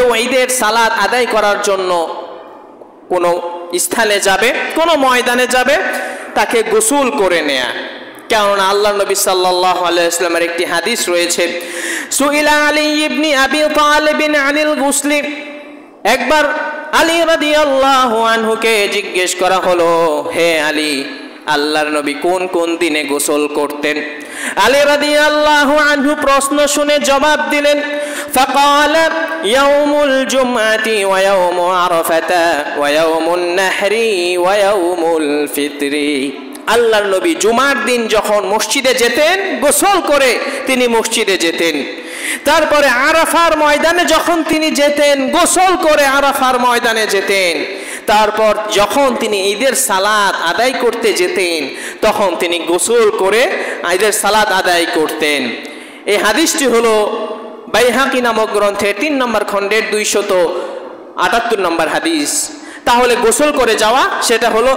কেউ ঈদের সালাত আদায় করার জন্য কোনো স্থানে যাবে, কোনো ময়দানে যাবে, তাকে গোসল করে নেয়া। কেননা আল্লাহ নবী সাল্লাল্লাহু আলাইহি ওয়াসাল্লামের একটি হাদিস রয়েছে, সুইলা আলী ইবনে আবি তালিব আনিল গুসলি, একবার আলী রাদিয়াল্লাহু আনহুকে জিজ্ঞেস করা হলো, হে আলী, আল্লাহর নবী কোন কোন দিনে গোসল করতেন? আলী রাদিয়াল্লাহু আনহু প্রশ্ন শুনে জবাব দিলেন, ফাকালা ইয়াউমুল জুমআতি ওয়া ইয়াউমু আরাফাতা ওয়া ইয়াউমুন নাহরি ওয়া ইয়াউমুল ফিতরি। আল্লাহর নবী জুমার দিন যখন মসজিদে যেতেন, গোসল করে তিনি মসজিদে যেতেন। তারপরে আরাফার ময়দানে যখন তিনি যেতেন, গোসল করে আরাফার ময়দানে যেতেন। তারপর যখন তিনি ঈদের সালাত আদায় করতে যেতেন, তখন তিনি গোসল করে ঈদের সালাত আদায় করতেন। এই হাদিসটি হলো বাইহাকি নামক গ্রন্থের 3 নম্বর খণ্ডের 278 নম্বর হাদিস। তাহলে গোসল করে যাওয়া সেটা হলো